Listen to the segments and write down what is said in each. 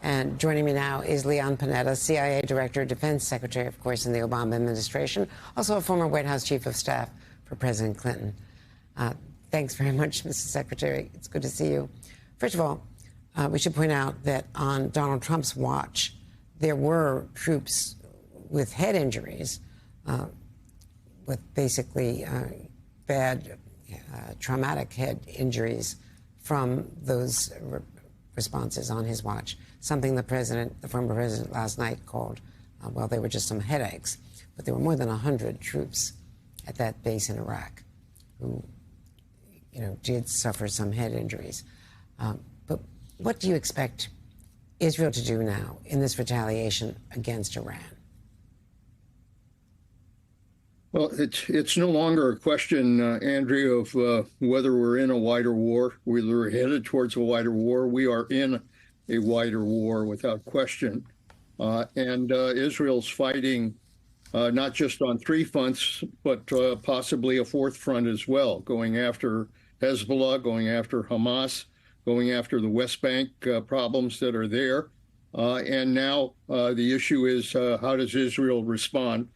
And joining me now is Leon Panetta, CIA Director, Defense Secretary, of course, in the Obama administration, also a former White House Chief of Staff for President Clinton. Thanks very much, Mr. Secretary. It's good to see you. First of all, we should point out that on Donald Trump's watch, there were troops with head injuries, with basically bad traumatic head injuries from those responses on his watch, something the former president last night called, well, they were just some headaches. But there were more than 100 troops at that base in Iraq who, did suffer some head injuries. But what do you expect Israel to do now in this retaliation against Iran? Well, it's no longer a question, Andrea, of whether we're in a wider war, whether we're headed towards a wider war. We are in a wider war without question. And Israel's fighting not just on three fronts, but possibly a fourth front as well, going after Hezbollah, going after Hamas, going after the West Bank problems that are there. And now the issue is how does Israel respond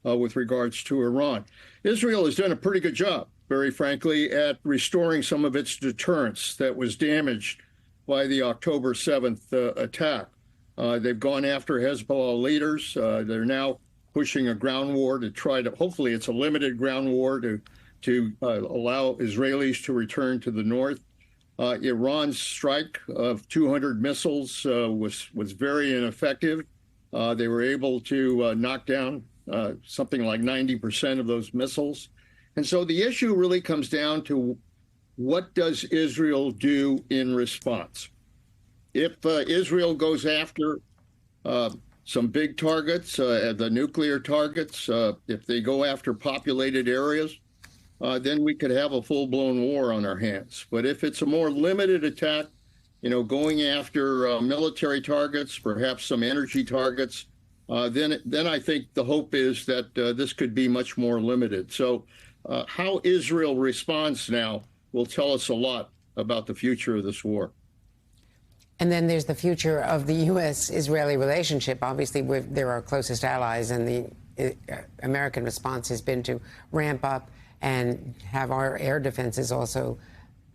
with regards to Iran? Israel has done a pretty good job, very frankly, at restoring some of its deterrence that was damaged by the October 7th attack. They've gone after Hezbollah leaders. They're now pushing a ground war to try to, hopefully it's a limited ground war to allow Israelis to return to the north. Iran's strike of 200 missiles was very ineffective. They were able to knock down something like 90% of those missiles. And so the issue really comes down to what does Israel do in response? If Israel goes after some big targets, the nuclear targets, if they go after populated areas, then we could have a full-blown war on our hands. But if it's a more limited attack, going after military targets, perhaps some energy targets, then I think the hope is that this could be much more limited. So how Israel responds now will tell us a lot about the future of this war. And then there's the future of the U.S.-Israeli relationship. Obviously, they're our closest allies, and the American response has been to ramp up and have our air defenses also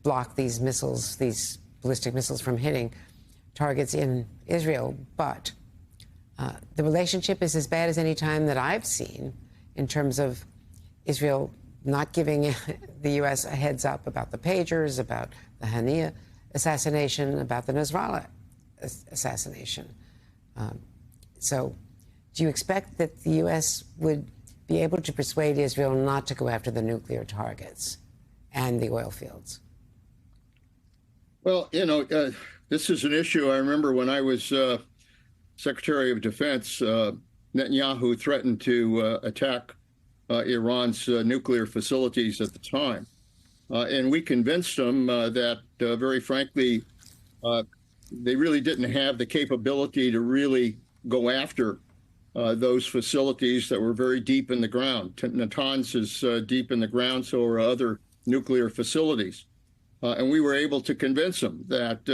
block these missiles, these ballistic missiles, from hitting targets in Israel. But the relationship is as bad as any time that I've seen in terms of Israel not giving the U.S. a heads up about the pagers, about the Haniyeh assassination, about the Nasrallah assassination. So do you expect that the U.S. would be able to persuade Israel not to go after the nuclear targets and the oil fields? Well, this is an issue. I remember when I was Secretary of Defense, Netanyahu threatened to attack Iran's nuclear facilities at the time. And we convinced them that, very frankly, they really didn't have the capability to really go after those facilities that were very deep in the ground. Natanz is deep in the ground, so are other nuclear facilities. And we were able to convince them that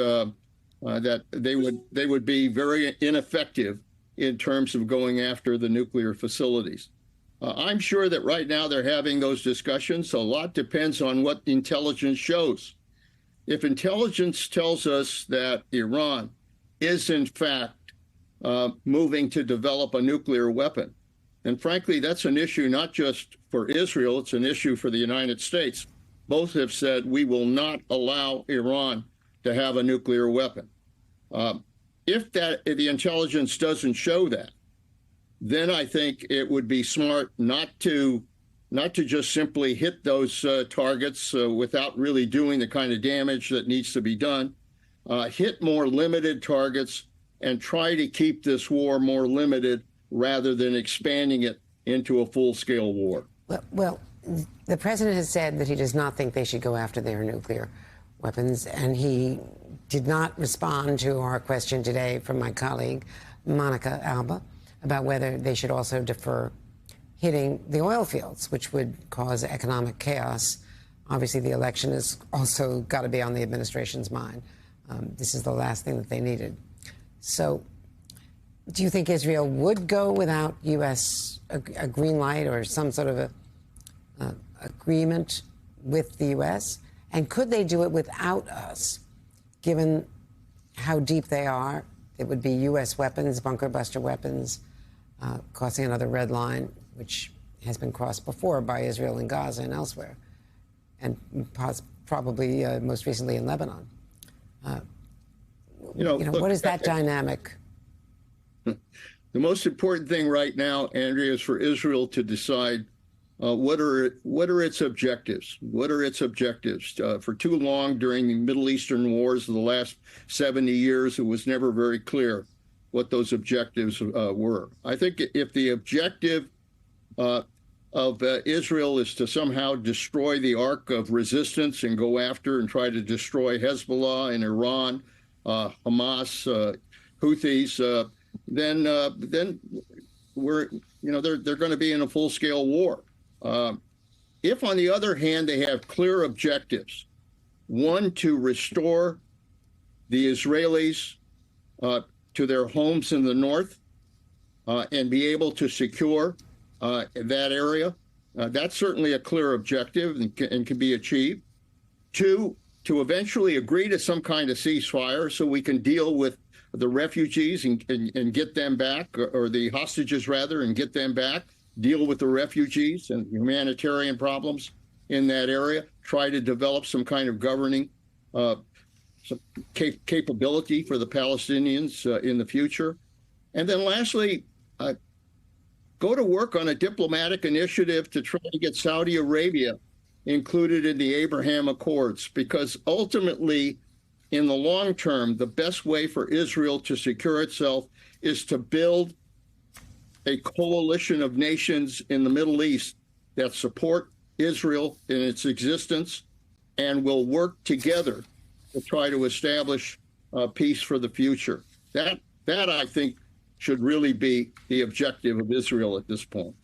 that they would be very ineffective in terms of going after the nuclear facilities. I'm sure that right now they're having those discussions. A lot depends on what intelligence shows. If intelligence tells us that Iran is in fact moving to develop a nuclear weapon, and frankly, that's an issue not just for Israel, it's an issue for the United States. Both have said we will not allow Iran to have a nuclear weapon. If the intelligence doesn't show that, then I think it would be smart not to just simply hit those targets without really doing the kind of damage that needs to be done. Hit more limited targets and try to keep this war more limited rather than expanding it into a full-scale war. Well, the president has said that he does not think they should go after their nuclear weapons, and he did not respond to our question today from my colleague, Monica Alba, about whether they should also defer hitting the oil fields, which would cause economic chaos. Obviously, the election has also got to be on the administration's mind. This is the last thing that they needed. So do you think Israel would go without U.S. a green light or some sort of a agreement with the U.S.? And could they do it without us, given how deep they are? It would be U.S. weapons, bunker buster weapons, crossing another red line, which has been crossed before by Israel in Gaza and elsewhere, and probably most recently in Lebanon. Look, what is that dynamic? The most important thing right now, Andrea, is for Israel to decide what are its objectives. What are its objectives? For too long during the Middle Eastern wars of the last 70 years, it was never very clear what those objectives were. I think if the objective of Israel is to somehow destroy the arc of resistance and go after and try to destroy Hezbollah and Iran, Hamas, Houthis, then we're they're going to be in a full-scale war. If, on the other hand, they have clear objectives, one, to restore the Israelis to their homes in the north and be able to secure that area, that's certainly a clear objective and can be achieved. Two, to eventually agree to some kind of ceasefire so we can deal with the refugees and get them back, or the hostages rather, and get them back, deal with the refugees and humanitarian problems in that area, try to develop some kind of governing some capability for the Palestinians in the future. And then lastly, go to work on a diplomatic initiative to try to get Saudi Arabia included in the Abraham Accords, because ultimately, in the long term, the best way for Israel to secure itself is to build a coalition of nations in the Middle East that support Israel in its existence and will work together to try to establish peace for the future. That I think should really be the objective of Israel at this point.